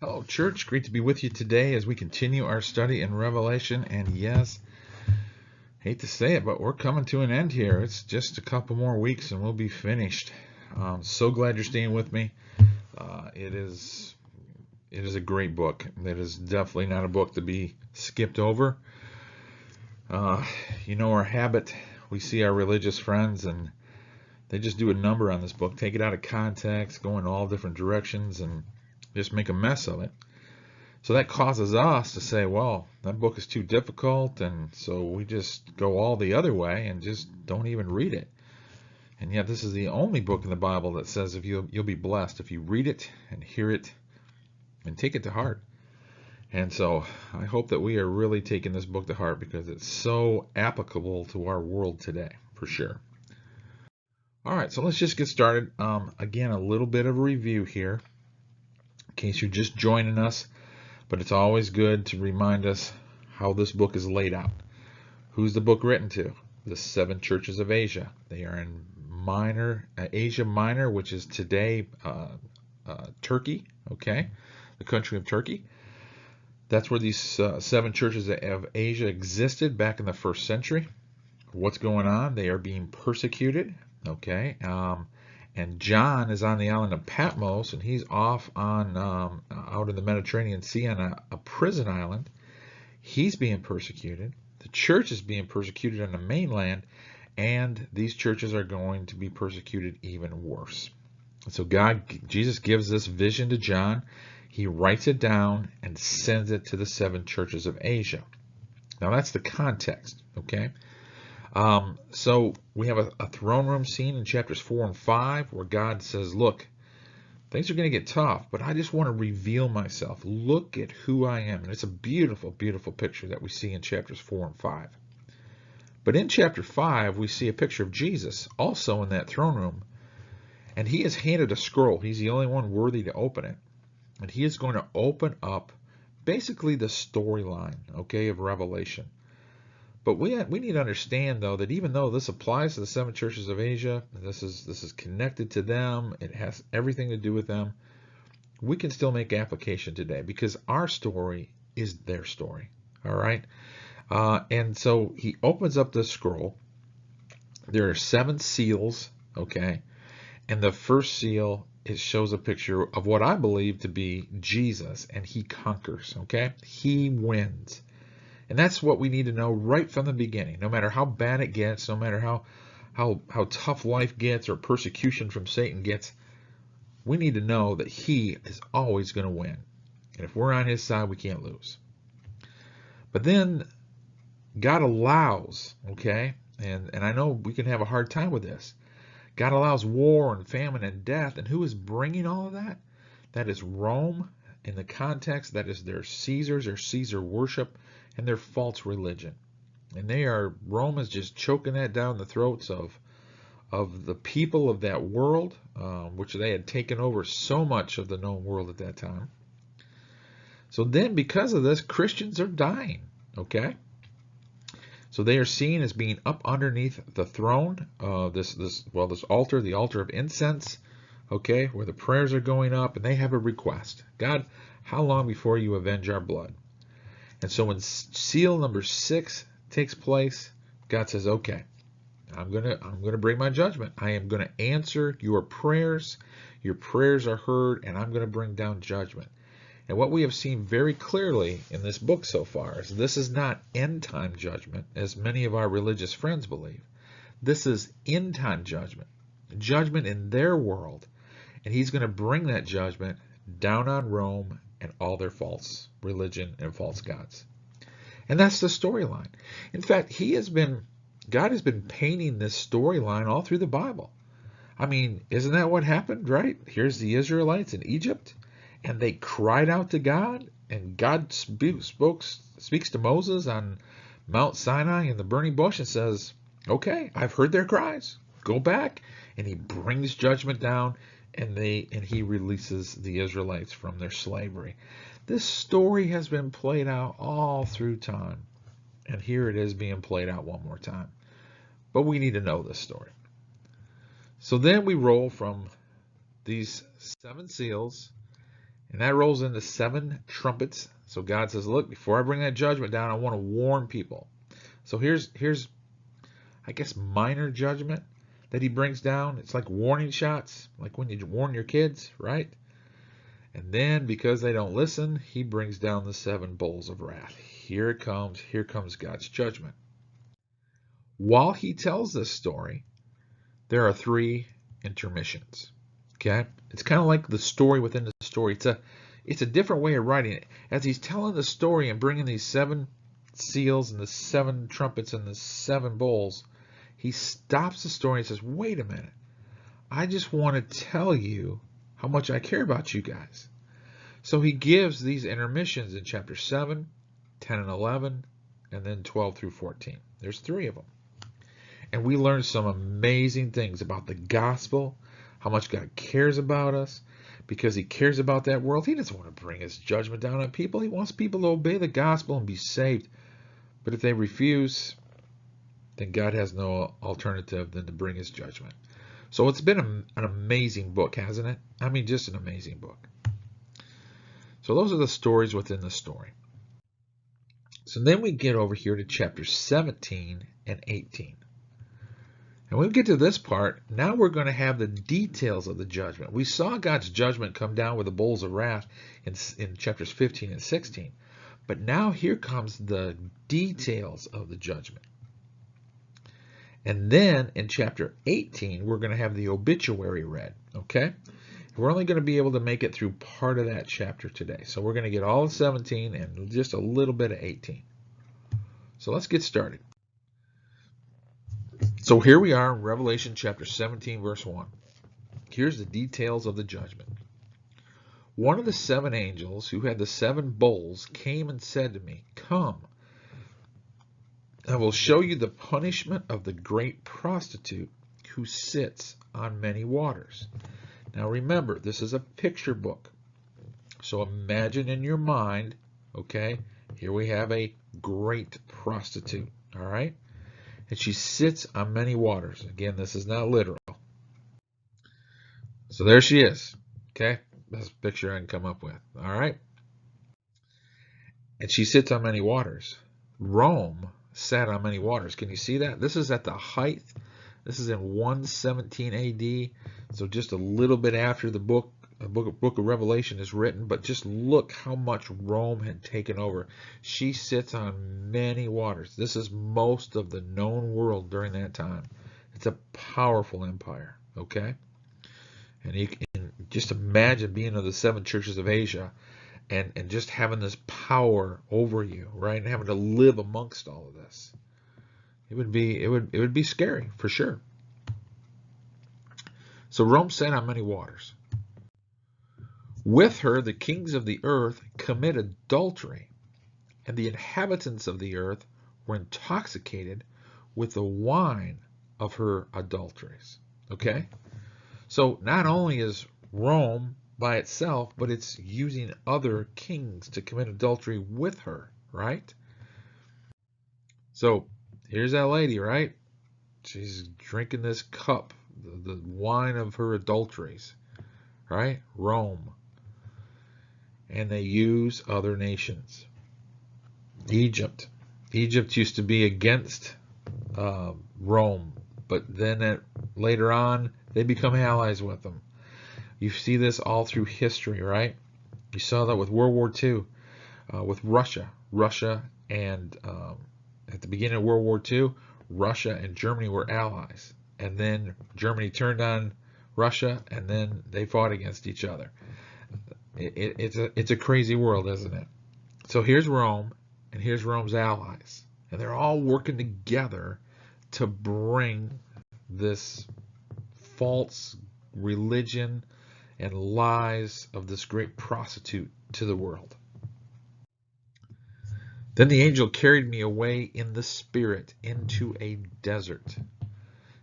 Hello, church. Great to be with you today as we continue our study in Revelation. And yes, hate to say it, but we're coming to an end here. It's just a couple more weeks and we'll be finished. So glad you're staying with me. It is a great book. It is definitely not a book to be skipped over. Our habit. We see our religious friends and they just do a number on this book, take it out of context, go in all different directions, and just make a mess of it. So that causes us to say, well, that book is too difficult, and so we just go all the other way and just don't even read it. And yet this is the only book in the Bible that says if you'll be blessed if you read it and hear it and take it to heart. And so I hope that we are really taking this book to heart because it's so applicable to our world today, for sure. All right, so let's just get started. Again, a little bit of a review here in case you're just joining us, but it's always good to remind us how this book is laid out. Who's the book written to? The 7 churches of Asia. They are in Asia Minor, which is today Turkey, okay, the country of Turkey. That's where these 7 churches of Asia existed back in the 1st century. What's going on? They are being persecuted. Okay, and John is on the island of Patmos, and he's off on out in the Mediterranean Sea on a prison island. He's being persecuted. The church is being persecuted on the mainland, and these churches are going to be persecuted even worse. So Jesus gives this vision to John. He writes it down and sends it to the 7 churches of Asia. Now that's the context, okay? So we have a throne room scene in chapters 4 and 5 where God says, look, things are going to get tough, but I just want to reveal myself. Look at who I am. And it's a beautiful, beautiful picture that we see in chapters 4 and 5. But in chapter 5, we see a picture of Jesus also in that throne room. And he is handed a scroll. He's the only one worthy to open it. And he is going to open up basically the storyline, okay, of Revelation. But we need to understand, though, that even though this applies to the 7 churches of Asia, this is connected to them, it has everything to do with them, we can still make application today because our story is their story, all right? And so he opens up the scroll. There are 7 seals, okay? And the first seal, it shows a picture of what I believe to be Jesus, and he conquers, okay? He wins. And that's what we need to know right from the beginning. No matter how bad it gets, no matter how tough life gets or persecution from Satan gets, we need to know that he is always going to win. And if we're on his side, we can't lose. But then God allows, okay, and I know we can have a hard time with this. God allows war and famine and death. And who is bringing all of that? That is Rome. In the context, that is their Caesars, their Caesar worship, and their false religion. And Rome is just choking that down the throats of the people of that world, which they had taken over so much of the known world at that time. So then, because of this, Christians are dying, okay? So they are seen as being up underneath the throne, this altar, the altar of incense, okay, where the prayers are going up, and they have a request. God, how long before you avenge our blood? And so when seal number 6 takes place, God says, okay, I'm gonna bring my judgment. I am gonna answer your prayers. Your prayers are heard, and I'm gonna bring down judgment. And what we have seen very clearly in this book so far is this is not end-time judgment, as many of our religious friends believe. This is end-time judgment, judgment in their world. And he's going to bring that judgment down on Rome and all their false religion and false gods. And that's the storyline. In fact, God has been painting this storyline all through the Bible. I mean, isn't that what happened, right? Here's the Israelites in Egypt, and they cried out to God, and God speaks to Moses on Mount Sinai in the burning bush and says, okay, I've heard their cries. Go back. And he brings judgment down, and he releases the Israelites from their slavery. This story has been played out all through time, and here it is being played out one more time. But we need to know this story. So then we roll from these 7 seals And that rolls into 7 trumpets. So God says, look, before I bring that judgment down, I want to warn people. So here's I guess, minor judgment that he brings down. It's like warning shots, like when you warn your kids, right? And then, because they don't listen, he brings down the 7 bowls of wrath. Here it comes. Here comes God's judgment. While he tells this story, there are 3 intermissions. Okay? It's kind of like the story within the story. It's a different way of writing it. As he's telling the story and bringing these 7 seals and the 7 trumpets and the 7 bowls, he stops the story and says, wait a minute. I just want to tell you how much I care about you guys. So he gives these intermissions in chapter 7, 10 and 11, and then 12 through 14. There's 3 of them. And we learn some amazing things about the gospel, how much God cares about us, because he cares about that world. He doesn't want to bring his judgment down on people. He wants people to obey the gospel and be saved. But if they refuse, then God has no alternative than to bring his judgment. So it's been an amazing book, hasn't it? I mean, just an amazing book. So those are the stories within the story. So then we get over here to chapter 17 and 18. And when we get to this part, now we're going to have the details of the judgment. We saw God's judgment come down with the bowls of wrath in chapters 15 and 16. But now here comes the details of the judgment. And then in chapter 18, we're going to have the obituary read. Okay? We're only going to be able to make it through part of that chapter today. So we're going to get all of 17 and just a little bit of 18. So let's get started. So here we are in Revelation chapter 17, verse 1. Here's the details of the judgment. One of the 7 angels who had the 7 bowls came and said to me, come, I will show you the punishment of the great prostitute who sits on many waters. Now remember, this is a picture book. So imagine in your mind, okay, here we have a great prostitute, all right? And she sits on many waters. Again, this is not literal. So there she is, okay? Best picture I can come up with, all right? And she sits on many waters. Rome sat on many waters. Can you see that? This is at the height. This is in 117 AD, so just a little bit after the book of Revelation is written, but just look how much Rome had taken over. She sits on many waters. This is most of the known world during that time. It's a powerful empire, okay? And you can just imagine being of the 7 churches of Asia and just having this power over you, right? And having to live amongst all of this. It would be scary for sure. So Rome sat on many waters. With her the kings of the earth commit adultery, and the inhabitants of the earth were intoxicated with the wine of her adulteries. Okay? So not only is Rome by itself, but it's using other kings to commit adultery with her, right? So here's that lady, right? She's drinking this cup, the wine of her adulteries, right? Rome. And they use other nations. Egypt. Egypt used to be against Rome, but then later on, they become allies with them. You see this all through history, right? You saw that with World War II, with Russia. Russia and at the beginning of World War II, Russia and Germany were allies. And then Germany turned on Russia, and then they fought against each other. It's a crazy world, isn't it? So here's Rome, and here's Rome's allies. And they're all working together to bring this false religion and lies of this great prostitute to the world. Then the angel carried me away in the spirit into a desert.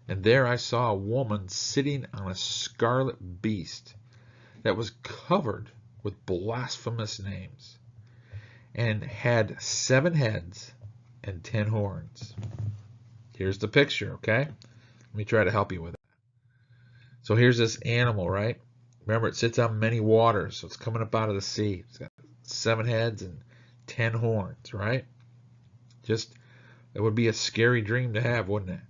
And there I saw a woman sitting on a scarlet beast that was covered with blasphemous names and had 7 heads and 10 horns. Here's the picture, okay? Let me try to help you with it. So here's this animal, right? Remember, it sits on many waters, so it's coming up out of the sea. It's got 7 heads and 10 horns, right? Just, it would be a scary dream to have, wouldn't it?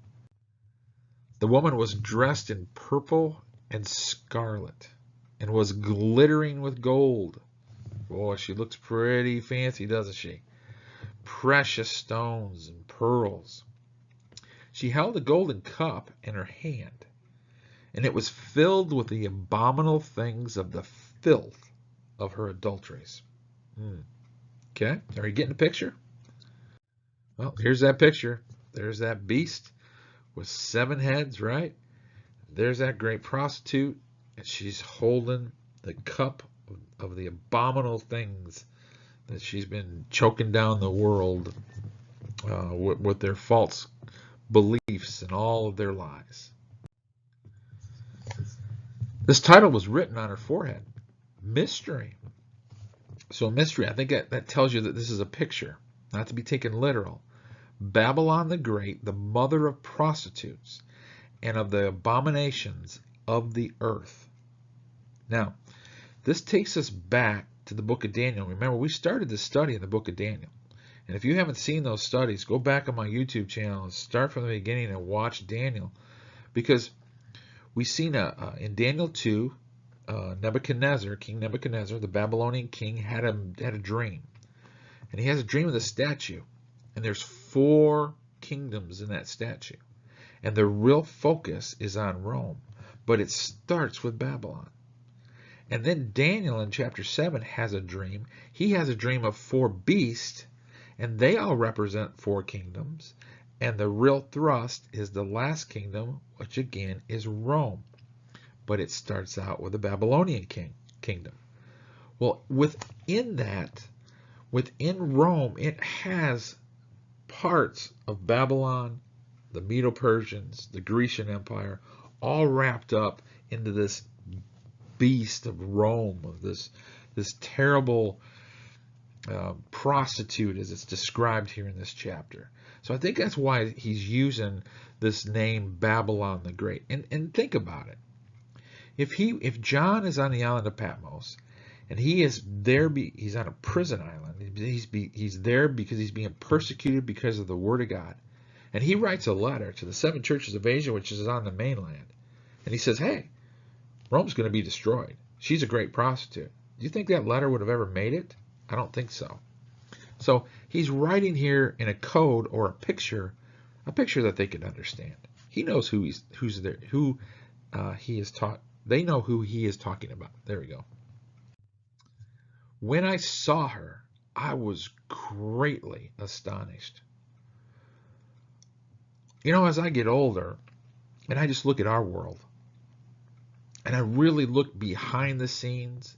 The woman was dressed in purple and scarlet and was glittering with gold. Boy, she looks pretty fancy, doesn't she? Precious stones and pearls. She held a golden cup in her hand, and it was filled with the abominable things of the filth of her adulteries. Okay, are you getting the picture? Well, here's that picture. There's that beast with 7 heads, right? There's that great prostitute, and she's holding the cup of the abominable things that she's been choking down the world with their false beliefs and all of their lies. This title was written on her forehead, Mystery. So mystery, I think that tells you that this is a picture, not to be taken literal. Babylon the Great, the mother of prostitutes and of the abominations of the earth. Now, this takes us back to the book of Daniel. Remember, we started this study in the book of Daniel. And if you haven't seen those studies, go back on my YouTube channel and start from the beginning and watch Daniel. Because we've seen in Daniel 2, Nebuchadnezzar, King Nebuchadnezzar, the Babylonian king, had a dream. And he has a dream of the statue. And there's 4 kingdoms in that statue. And the real focus is on Rome. But it starts with Babylon. And then Daniel in chapter 7 has a dream. He has a dream of 4 beasts. And they all represent 4 kingdoms. And the real thrust is the last kingdom, which again is Rome. But it starts out with the Babylonian kingdom. Well, within that, within Rome, it has parts of Babylon, the Medo-Persians, the Grecian Empire, all wrapped up into this beast of Rome, of this terrible prostitute, as it's described here in this chapter. So I think that's why he's using this name Babylon the Great. And think about it. If John is on the island of Patmos, and he is there, he's on a prison island. He's there because he's being persecuted because of the Word of God. And he writes a letter to the 7 churches of Asia, which is on the mainland. And he says, hey, Rome's going to be destroyed. She's a great prostitute. Do you think that letter would have ever made it? I don't think so. So he's writing here in a code or a picture that they could understand. He knows who's there, he is taught. They know who he is talking about. There we go. When I saw her, I was greatly astonished. You know, as I get older, and I just look at our world, and I really look behind the scenes,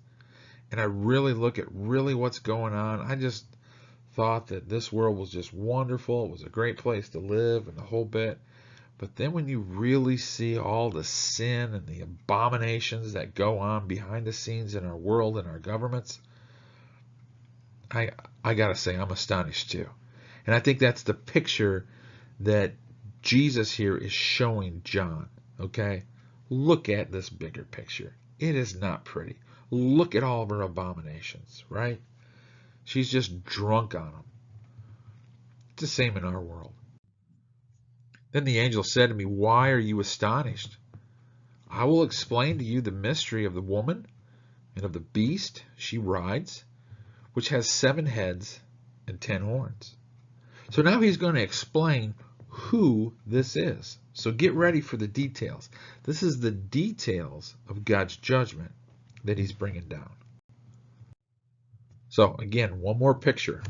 and I really look at what's going on, I just thought that this world was just wonderful. It was a great place to live and the whole bit. But then when you really see all the sin and the abominations that go on behind the scenes in our world and our governments, I gotta say, I'm astonished too. And I think that's the picture that Jesus here is showing John. Okay? Look at this bigger picture. It is not pretty. Look at all of her abominations, right? She's just drunk on them. It's the same in our world. Then the angel said to me, why are you astonished? I will explain to you the mystery of the woman and of the beast she rides, which has 7 heads and 10 horns. So now he's going to explain who this is. So get ready for the details. This is the details of God's judgment that he's bringing down. So again, one more picture.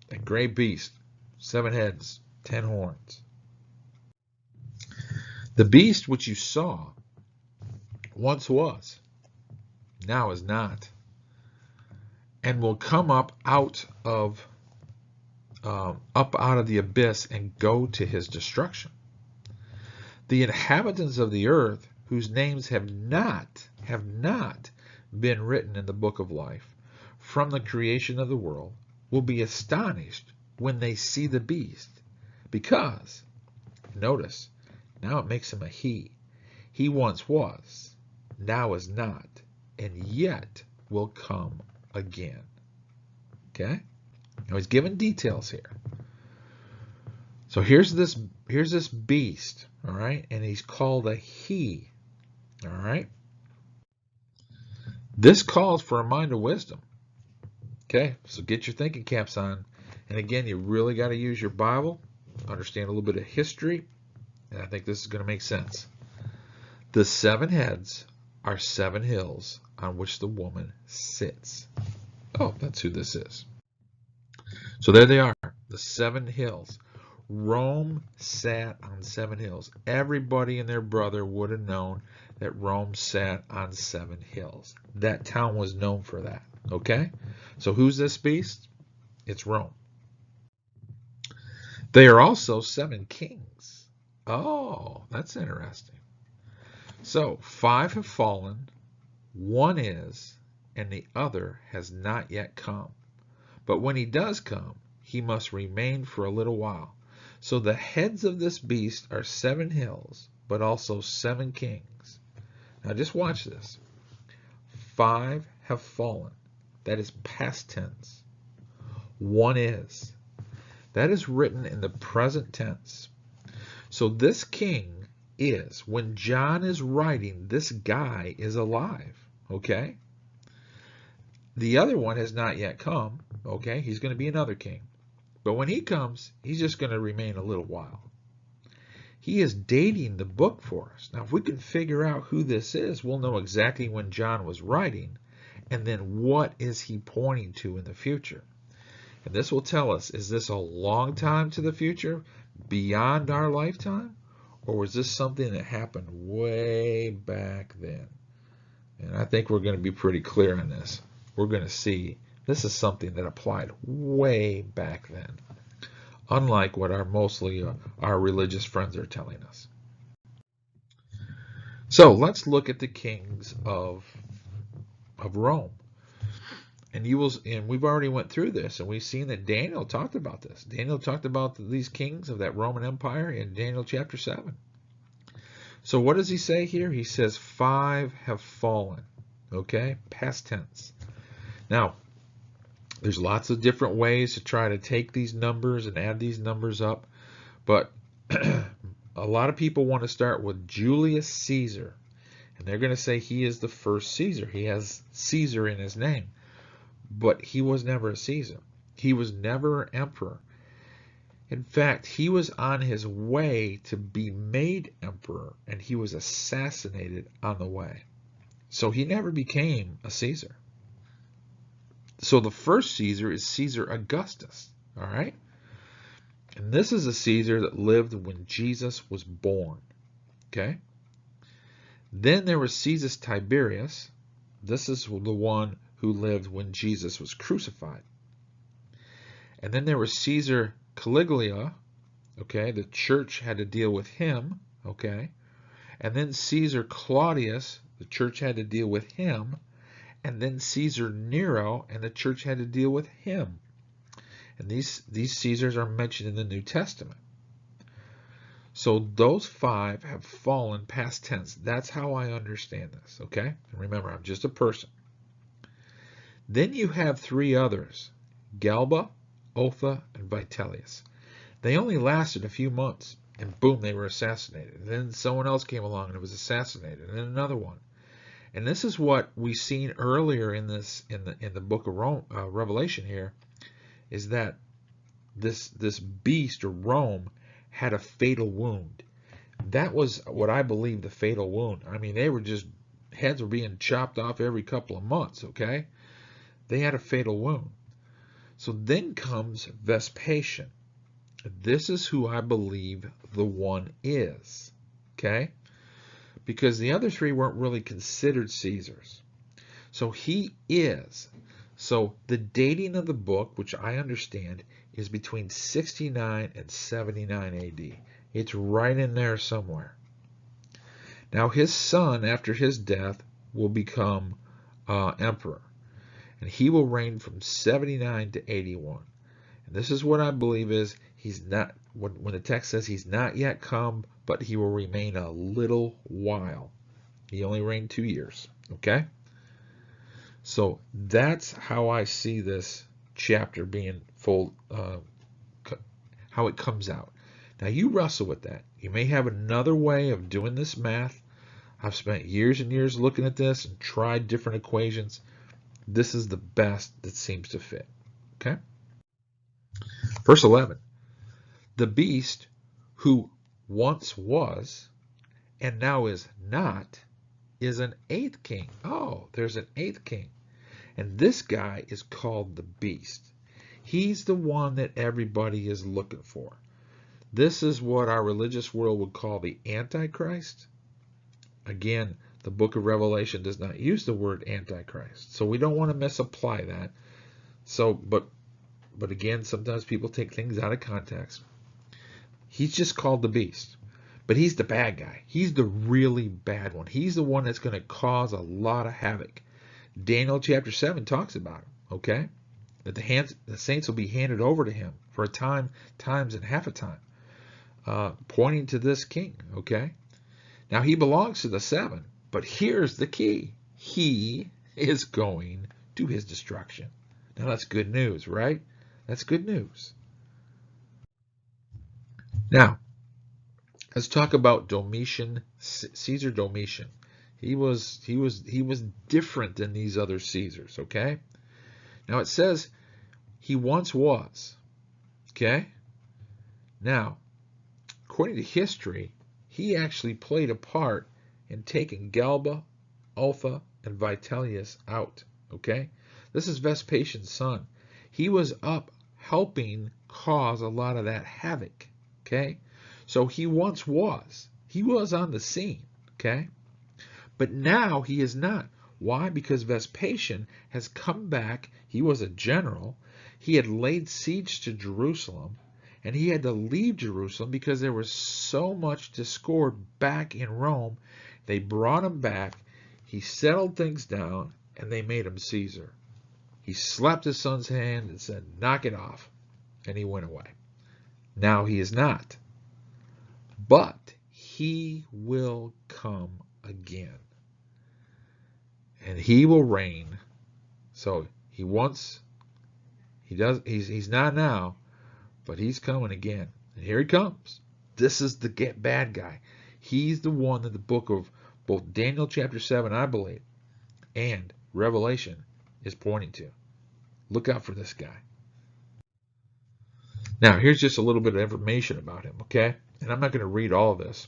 That gray beast, 7 heads, 10 horns. The beast which you saw once was, now is not, and will come up out of the abyss and go to his destruction. The inhabitants of the earth, whose names have not been written in the book of life from the creation of the world, will be astonished when they see the beast, because, notice, now it makes him a he. He once was, now is not, and yet will come again. Okay? Now he's giving details here. So here's this beast, all right? And he's called a he, all right? This calls for a mind of wisdom. Okay? So get your thinking caps on. And again, you really got to use your Bible, understand a little bit of history, and I think this is going to make sense. The 7 heads are 7 hills on which the woman sits. Oh, that's who this is. So there they are, the 7 hills. Rome sat on 7 hills. Everybody and their brother would have known that Rome sat on 7 hills. That town was known for that. Okay? So who's this beast? It's Rome. They are also 7 kings. Oh, that's interesting. So 5 have fallen, 1 is, and the other has not yet come. But when he does come, he must remain for a little while. So the heads of this beast are 7 hills, but also 7 kings. Now just watch this. 5 have fallen. That is past tense. 1 is. That is written in the present tense. So this king is, when John is writing, this guy is alive. Okay? The other one has not yet come. Okay? He's going to be another king. But when he comes, he's just going to remain a little while. He is dating the book for us. Now, if we can figure out who this is, we'll know exactly when John was writing, and then what is he pointing to in the future. And this will tell us, is this a long time to the future, beyond our lifetime, or was this something that happened way back then? And I think we're going to be pretty clear on this. We're going to see this is something that applied way back then, unlike what our religious friends are telling us. So let's look at the kings of Rome. And we've already went through this, and we've seen that Daniel talked about this. Daniel talked about these kings of that Roman Empire in Daniel chapter 7. So what does he say here? He says 5 have fallen. Okay? Past tense. Now, there's lots of different ways to try to take these numbers and add these numbers up, but a lot of people want to start with Julius Caesar, and they're going to say he is the first Caesar. He has Caesar in his name, but he was never a Caesar. He was never an emperor. In fact, he was on his way to be made emperor, and he was assassinated on the way. So he never became a Caesar. So the first Caesar is Caesar Augustus, all right? And this is a Caesar that lived when Jesus was born, okay? Then there was Caesar Tiberius. This is the one who lived when Jesus was crucified. And then there was Caesar Caligula, okay? The church had to deal with him, okay? And then Caesar Claudius, the church had to deal with him. And then Caesar Nero, and the church had to deal with him. And these Caesars are mentioned in the New Testament. So those 5 have fallen past tense. That's how I understand this, okay? And remember, I'm just a person. Then you have 3 others, Galba, Otha, and Vitellius. They only lasted a few months, and boom, they were assassinated. And then someone else came along and was assassinated, and then another one. And this is what we've seen earlier in the book of Revelation here, is that this beast or Rome had a fatal wound. That was what I believe the fatal wound. I mean, heads were being chopped off every couple of months, okay? They had a fatal wound. So then comes Vespasian. This is who I believe the one is, okay? Because the other 3 weren't really considered Caesars. So he is. So the dating of the book, which I understand, is between 69 and 79 AD. It's right in there somewhere. Now his son, after his death, will become emperor. And he will reign from 79 to 81. And this is what I believe is, he's not, when the text says he's not yet come, but he will remain a little while. He only reigned 2 years. Okay? So that's how I see this chapter being how it comes out. Now you wrestle with that. You may have another way of doing this math. I've spent years and years looking at this and tried different equations. This is the best that seems to fit. Okay? Verse 11. The beast who once was and now is not is an eighth king. Oh, there's an eighth king. And this guy is called the beast. He's the one that everybody is looking for. This is what our religious world would call the antichrist. Again, the book of Revelation does not use the word antichrist, so we don't want to misapply that. So, but again, sometimes people take things out of context. He's just called the beast, but he's the bad guy. He's the really bad one. He's the one that's going to cause a lot of havoc. Daniel chapter 7 talks about him, okay? That the saints will be handed over to him for a time, times and half a time, pointing to this king, okay? Now he belongs to the seven, but here's the key. He is going to his destruction. Now that's good news, right? That's good news. Now, let's talk about Domitian, Caesar Domitian. He was different than these other Caesars, okay? Now it says he once was, okay? Now, according to history, he actually played a part in taking Galba, Alpha, and Vitellius out, okay? This is Vespasian's son. He was up helping cause a lot of that havoc, okay? So he once was. He was on the scene, okay? But now he is not. Why? Because Vespasian has come back. He was a general. He had laid siege to Jerusalem, and he had to leave Jerusalem because there was so much discord back in Rome. They brought him back. He settled things down, and they made him Caesar. He slapped his son's hand and said, knock it off. And he went away. Now he is not. But he will come again. And he will reign. So he's not now, but he's coming again. And here he comes. This is the bad guy. He's the one that the book of both Daniel chapter 7, I believe, and Revelation is pointing to. Look out for this guy. Now, here's just a little bit of information about him, okay? And I'm not going to read all of this,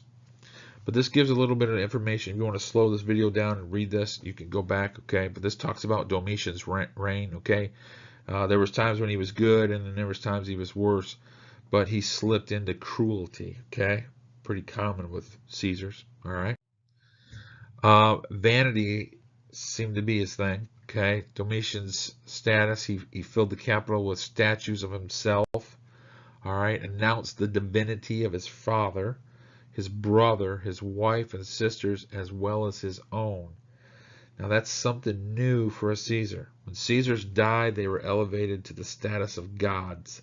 but this gives a little bit of information. If you want to slow this video down and read this, you can go back, okay? But this talks about Domitian's reign, okay? There was times when he was good, and then there was times he was worse, but he slipped into cruelty, okay? Pretty common with Caesars, all right? Vanity seemed to be his thing, okay? Domitian's status, he filled the capital with statues of himself, all right? Announced the divinity of his father, his brother, his wife, and sisters, as well as his own. Now that's something new for a Caesar. When Caesars died, they were elevated to the status of gods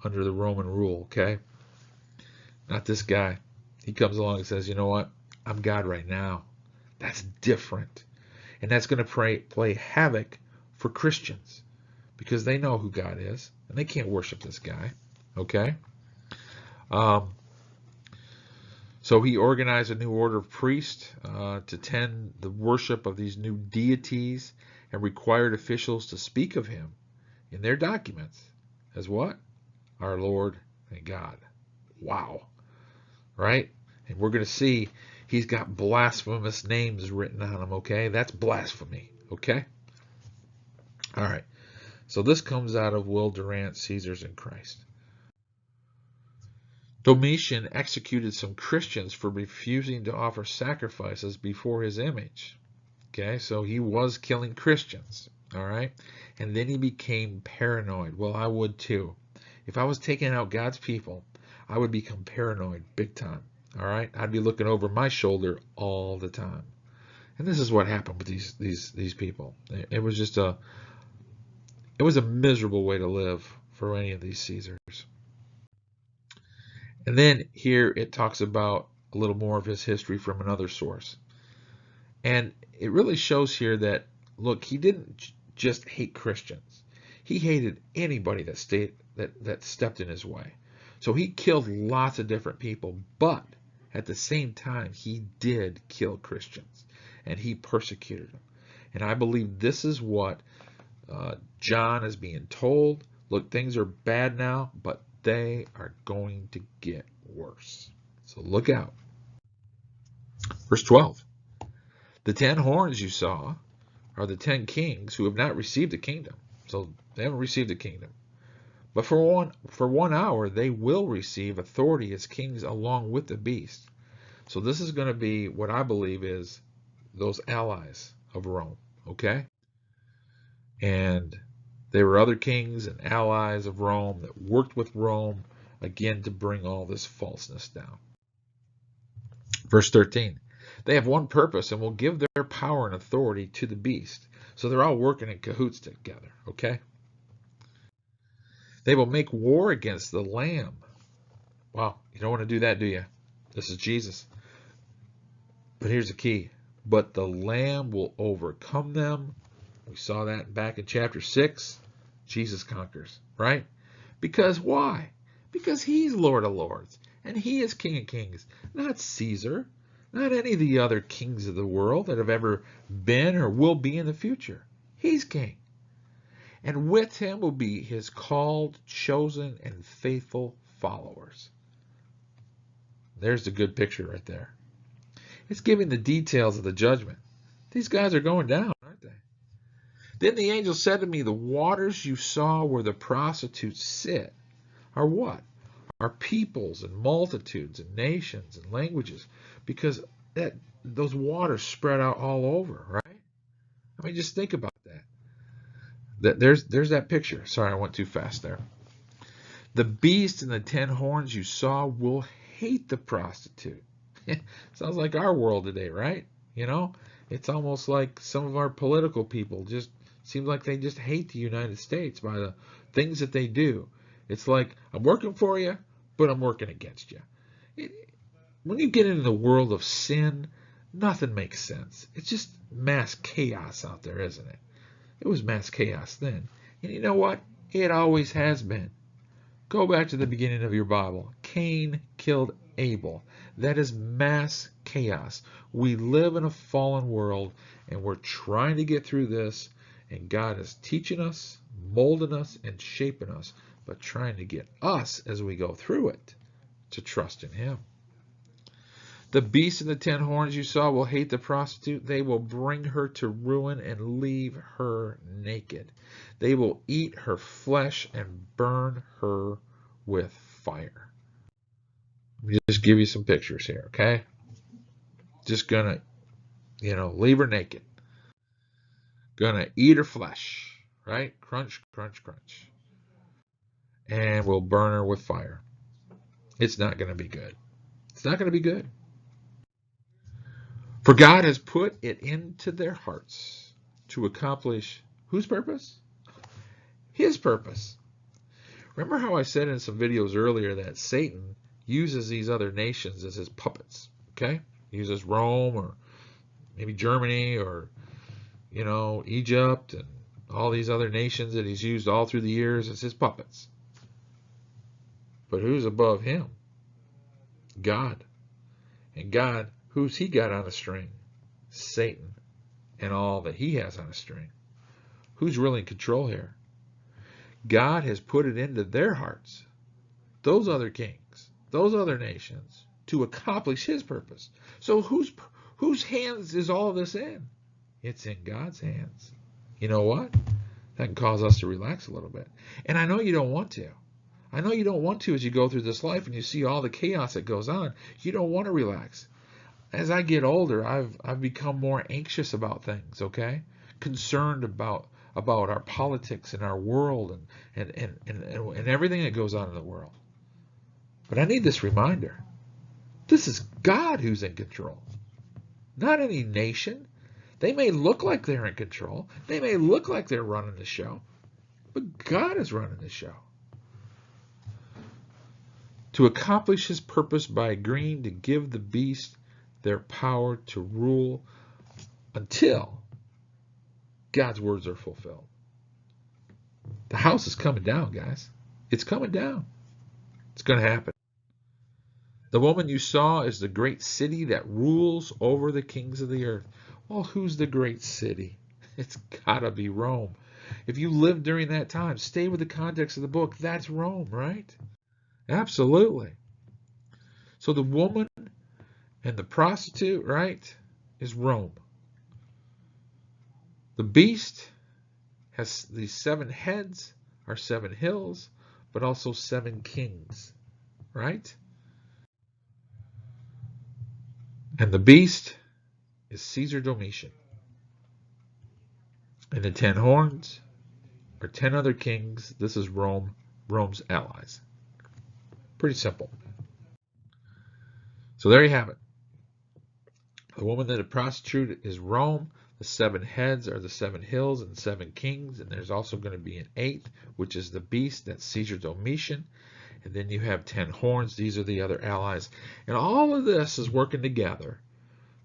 under the Roman rule, okay? Not this guy. He comes along and says, you know what? I'm God right now. That's different. And that's going to play havoc for Christians because they know who God is and they can't worship this guy, okay? So he organized a new order of priests to tend the worship of these new deities and required officials to speak of him in their documents as what? Our Lord and God. Wow. Right? And we're going to see he's got blasphemous names written on him, okay? That's blasphemy, okay? All right. So this comes out of Will Durant, Caesars and Christ. Domitian executed some Christians for refusing to offer sacrifices before his image. Okay, so he was killing Christians, all right? And then he became paranoid. Well, I would too. If I was taking out God's people, I would become paranoid big time, all right? I'd be looking over my shoulder all the time. And this is what happened with these people. It was just a miserable way to live for any of these Caesars. And then here it talks about a little more of his history from another source. And it really shows here that look, he didn't just hate Christians. He hated anybody that stepped in his way. So he killed lots of different people, but at the same time, he did kill Christians, and he persecuted them. And I believe this is what John is being told. Look, things are bad now, but they are going to get worse. So look out. Verse 12. The 10 horns you saw are the 10 kings who have not received the kingdom. So they haven't received the kingdom. But for one hour, they will receive authority as kings along with the beast. So this is going to be what I believe is those allies of Rome. Okay? And there were other kings and allies of Rome that worked with Rome, again, to bring all this falseness down. Verse 13. They have one purpose and will give their power and authority to the beast. So they're all working in cahoots together, okay? They will make war against the Lamb. Wow, you don't want to do that, do you? This is Jesus. But here's the key. But the Lamb will overcome them. We saw that back in chapter 6. Jesus conquers, right? Because why? Because he's Lord of Lords. And he is King of Kings, not Caesar. Not any of the other kings of the world that have ever been or will be in the future. He's king. And with him will be his called, chosen, and faithful followers. There's the good picture right there. It's giving the details of the judgment. These guys are going down, aren't they? Then the angel said to me, the waters you saw where the prostitutes sit are what? Are peoples and multitudes and nations and languages, because those waters spread out all over, right? I mean, just think about that. There's that picture. Sorry, I went too fast there. The beast and the 10 horns you saw will hate the prostitute. Sounds like our world today, right? You know, it's almost like some of our political people just seems like they just hate the United States by the things that they do. It's like, I'm working for you, but I'm working against you. When you get into the world of sin, nothing makes sense. It's just mass chaos out there, isn't it? It was mass chaos then. And you know what? It always has been. Go back to the beginning of your Bible. Cain killed Abel. That is mass chaos. We live in a fallen world, and we're trying to get through this, and God is teaching us, molding us, and shaping us, but trying to get us, as we go through it, to trust in him. The beast and the 10 horns you saw will hate the prostitute. They will bring her to ruin and leave her naked. They will eat her flesh and burn her with fire. Let me just give you some pictures here, okay? Just gonna, leave her naked. Gonna eat her flesh, right? Crunch, crunch, crunch. And we'll burn her with fire. It's not going to be good. It's not going to be good. For God has put it into their hearts to accomplish whose purpose? His purpose. Remember how I said in some videos earlier that Satan uses these other nations as his puppets, okay? He uses Rome or maybe Germany or, Egypt and all these other nations that he's used all through the years as his puppets. But who's above him? God. And God, who's he got on a string? Satan and all that he has on a string. Who's really in control here? God has put it into their hearts, those other kings, those other nations, to accomplish his purpose. So whose hands is all this in? It's in God's hands. You know what? That can cause us to relax a little bit. And I know you don't want to. I know you don't want to as you go through this life and you see all the chaos that goes on. You don't want to relax. As I get older, I've become more anxious about things, okay? Concerned about our politics and our world and everything that goes on in the world. But I need this reminder. This is God who's in control, not any nation. They may look like they're in control. They may look like they're running the show, but God is running the show. To accomplish his purpose by agreeing to give the beast their power to rule until God's words are fulfilled. The house is coming down, guys. It's coming down. It's going to happen. The woman you saw is the great city that rules over the kings of the earth. Well, who's the great city? It's got to be Rome. If you lived during that time, stay with the context of the book. That's Rome, right? Absolutely. So the woman and the prostitute, right, is Rome. The beast has these 7 heads, are 7 hills, but also 7 kings, right? And the beast is Caesar Domitian. And the 10 horns are 10 other kings. This is Rome, Rome's allies. Pretty simple. So there you have it. The woman that a prostitute is Rome. The 7 heads are the 7 hills and 7 kings. And there's also going to be an 8th, which is the beast. That's Caesar Domitian. And then you have 10 horns. These are the other allies. And all of this is working together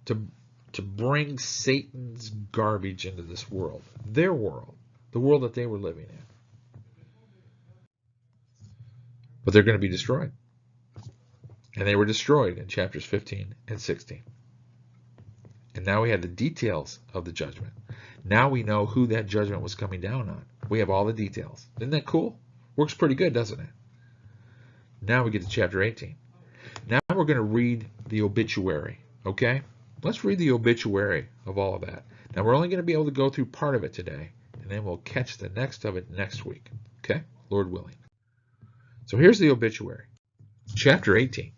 to bring Satan's garbage into this world. Their world. The world that they were living in. But they're going to be destroyed. And they were destroyed in chapters 15 and 16. And now we have the details of the judgment. Now we know who that judgment was coming down on. We have all the details. Isn't that cool? Works pretty good, doesn't it? Now we get to chapter 18. Now we're going to read the obituary. Okay? Let's read the obituary of all of that. Now we're only going to be able to go through part of it today. And then we'll catch the next of it next week. Okay? Lord willing. So here's the obituary. Chapter 18.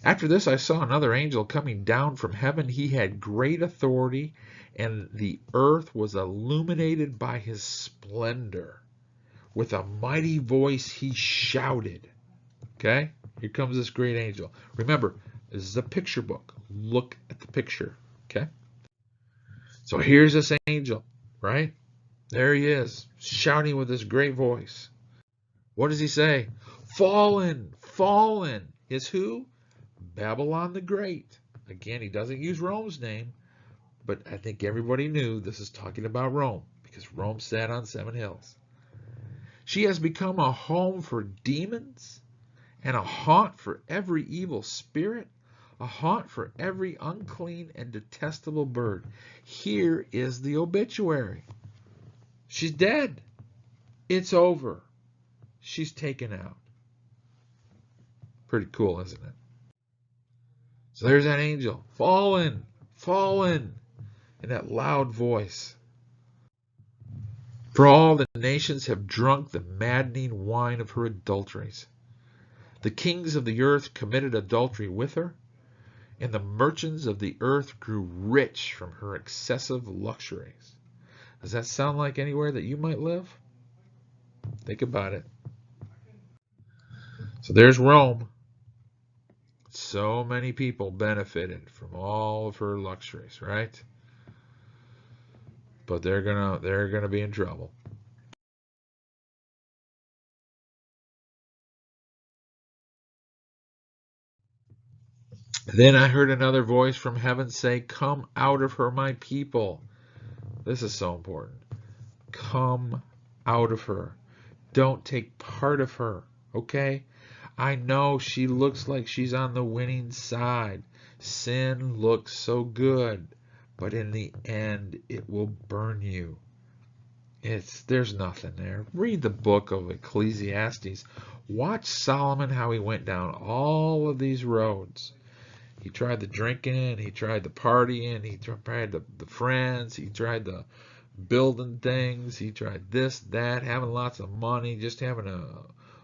After this I saw another angel coming down from heaven. He had great authority, and the earth was illuminated by his splendor. With a mighty voice he shouted. Okay? Here comes this great angel. Remember, this is a picture book. Look at the picture. Okay? So here's this angel, right? There he is, shouting with this great voice. What does he say? Fallen, fallen is who? Babylon the Great. Again, he doesn't use Rome's name, but I think everybody knew this is talking about Rome because Rome sat on 7 hills. She has become a home for demons and a haunt for every evil spirit, a haunt for every unclean and detestable bird. Here is the obituary. She's dead. It's over. She's taken out. Pretty cool, isn't it? So there's that angel. Fallen, fallen, in that loud voice. For all the nations have drunk the maddening wine of her adulteries. The kings of the earth committed adultery with her, and the merchants of the earth grew rich from her excessive luxuries. Does that sound like anywhere that you might live? Think about it. So there's Rome. So many people benefited from all of her luxuries, right? But they're gonna be in trouble. Then I heard another voice from heaven say, "Come out of her, my people." This is so important. Come out of her. Don't take part of her, okay? I know she looks like she's on the winning side. Sin looks so good, but in the end, it will burn you. There's nothing there. Read the book of Ecclesiastes. Watch Solomon, how he went down all of these roads. He tried the drinking, he tried the partying, he tried the friends, he tried the building things, he tried this, that, having lots of money, just having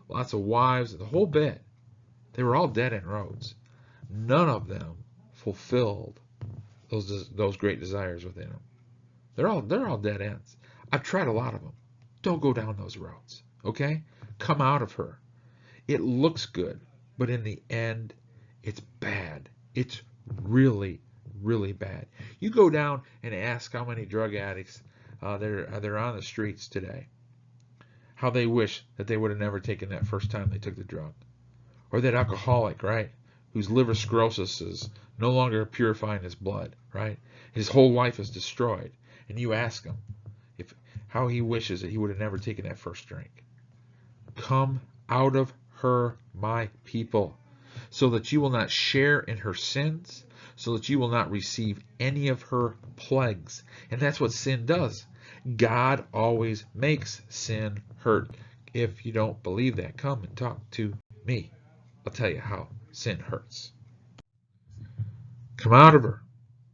lots of wives, the whole bit. They were all dead-end roads. None of them fulfilled those great desires within them. They're all dead ends. I've tried a lot of them. Don't go down those roads, okay? Come out of her. It looks good, but in the end, it's bad. It's really, really bad. You go down and ask how many drug addicts they're on the streets today. How they wish that they would have never taken that first time they took the drug. Or that alcoholic, right? Whose liver cirrhosis is no longer purifying his blood, right? His whole life is destroyed. And you ask him, how he wishes that he would have never taken that first drink. Come out of her, my people, so that you will not share in her sins, so that you will not receive any of her plagues. And that's what sin does. God always makes sin hurt. If you don't believe that, come and talk to me. I'll tell you how sin hurts. Come out of her.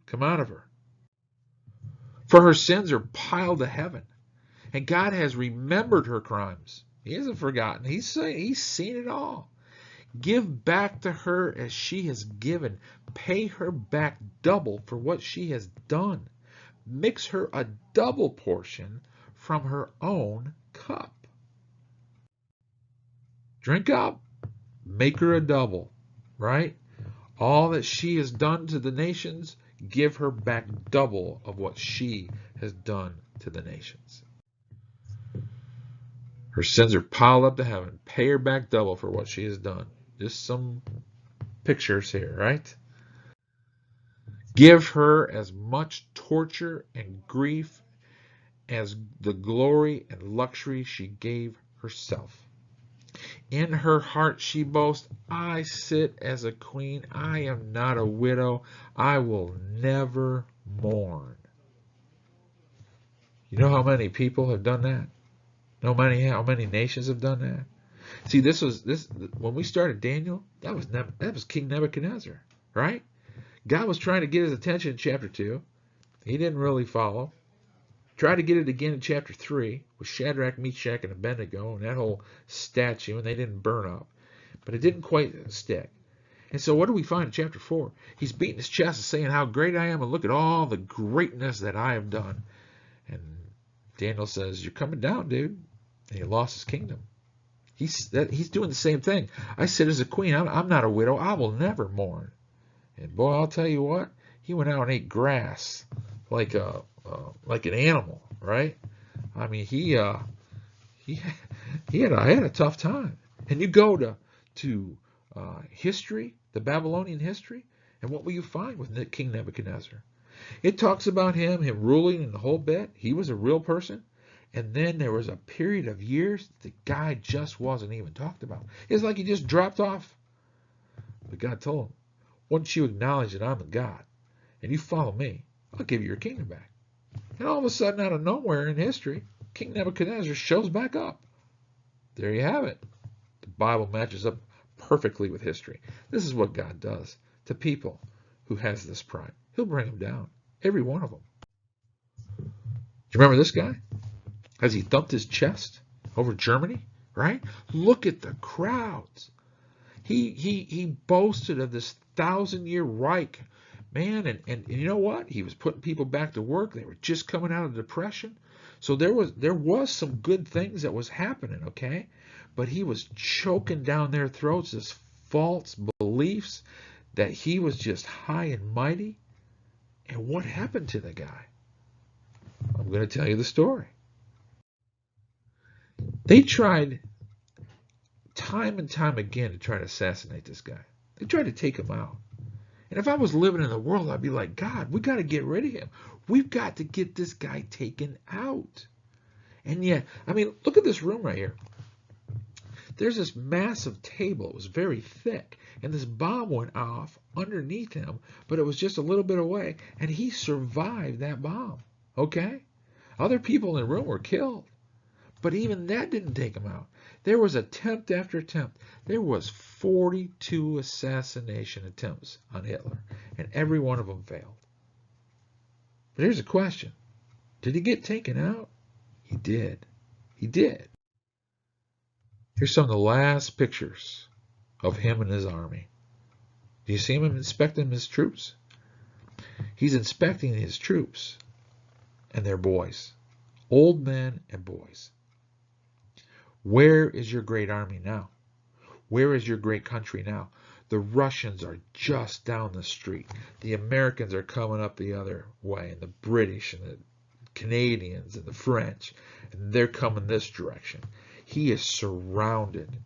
Come out of her. For her sins are piled to heaven, and God has remembered her crimes. He hasn't forgotten. He's seen it all. Give back to her as she has given. Pay her back double for what she has done. Mix her a double portion from her own cup. Drink up. Make her a double, right? All that she has done to the nations, give her back double of what she has done to the nations. Her sins are piled up to heaven. Pay her back double for what she has done. Just some pictures here, right? Give her as much torture and grief as the glory and luxury she gave herself. In her heart she boasts, I sit as a queen. I am not a widow. I will never mourn. You know how many people have done that? How many nations have done that? See, this when we started Daniel, that was King Nebuchadnezzar, right? God was trying to get his attention in chapter 2. He didn't really follow. Tried to get it again in chapter 3 with Shadrach, Meshach, and Abednego and that whole statue, and they didn't burn up. But it didn't quite stick. And so what do we find in chapter 4? He's beating his chest and saying how great I am, and look at all the greatness that I have done. And Daniel says, you're coming down, dude. And he lost his kingdom. He's doing the same thing. I sit as a queen. I'm not a widow. I will never mourn. And boy, I'll tell you what, he went out and ate grass like an animal, right? I mean, he had a tough time. And you go to history, the Babylonian history, and what will you find with King Nebuchadnezzar? It talks about him ruling in the whole bit. He was a real person. And then there was a period of years the guy just wasn't even talked about. It's like he just dropped off. But God told him, once you acknowledge that I'm the God and you follow me, I'll give you your kingdom back. And all of a sudden, out of nowhere in history, King Nebuchadnezzar shows back up. There you have it. The Bible matches up perfectly with history. This is what God does to people who has this pride. He'll bring them down, every one of them. Do you remember this guy? As he thumped his chest over Germany, right? Look at the crowds. He boasted of this 1,000-year Reich, man, and you know what? He was putting people back to work. They were just coming out of depression. So there was some good things that was happening, okay? But he was choking down their throats, this false beliefs that he was just high and mighty. And what happened to the guy? I'm going to tell you the story. They tried time and time again to try to assassinate this guy. They tried to take him out. And if I was living in the world, I'd be like, God, we got to get rid of him. We've got to get this guy taken out. And yet, I mean, look at this room right here. There's this massive table. It was very thick. And this bomb went off underneath him, but it was just a little bit away. And he survived that bomb. Okay? Other people in the room were killed. But even that didn't take him out. There was attempt after attempt. There was 42 assassination attempts on Hitler, and every one of them failed. But here's a question. Did he get taken out? He did. He did. Here's some of the last pictures of him and his army. Do you see him inspecting his troops? He's inspecting his troops and their boys, old men and boys. Where is your great army now? Where is your great country now? The Russians are just down the street. The Americans are coming up the other way, and the British and the Canadians and the French, and they're coming this direction. He is surrounded.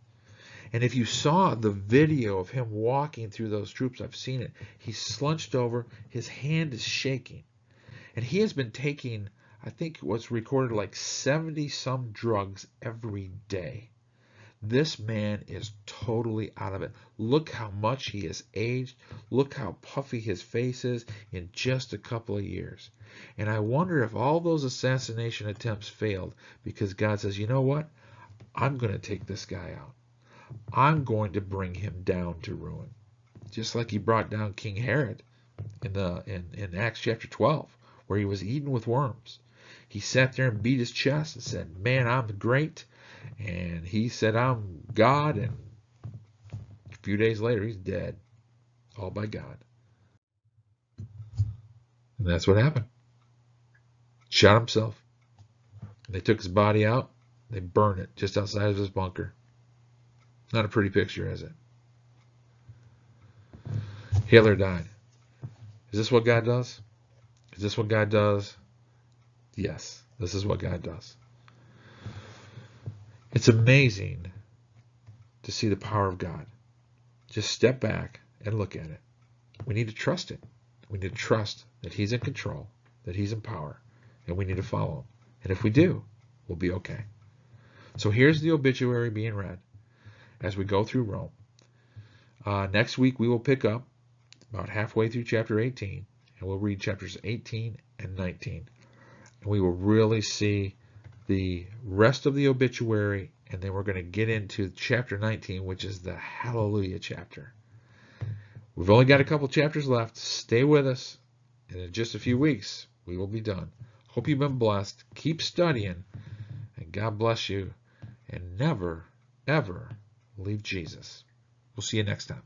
And if you saw the video of him walking through those troops, I've seen it. He's slunched over. His hand is shaking. And he has been taking I think what's recorded like 70 some drugs every day. This man is totally out of it. Look how much he has aged. Look how puffy his face is in just a couple of years. And I wonder if all those assassination attempts failed because God says, you know what? I'm going to take this guy out. I'm going to bring him down to ruin. Just like he brought down King Herod in Acts chapter 12, where he was eaten with worms. He sat there and beat his chest and said, man, I'm great. And he said, I'm God. And a few days later, he's dead. All by God. And that's what happened. Shot himself. They took his body out. They burned it just outside of his bunker. Not a pretty picture, is it? Hitler died. Is this what God does? Is this what God does? Yes, this is what God does. It's amazing to see the power of God. Just step back and look at it. We need to trust it. We need to trust that He's in control, that He's in power, and we need to follow Him. And if we do, we'll be okay. So here's the obituary being read as we go through Rome. Next week we will pick up about halfway through chapter 18, and we'll read chapters 18 and 19. And we will really see the rest of the obituary, and then we're going to get into chapter 19, which is the Hallelujah chapter. We've only got a couple chapters left. Stay with us, and in just a few weeks, we will be done. Hope you've been blessed. Keep studying, and God bless you, and never, ever leave Jesus. We'll see you next time.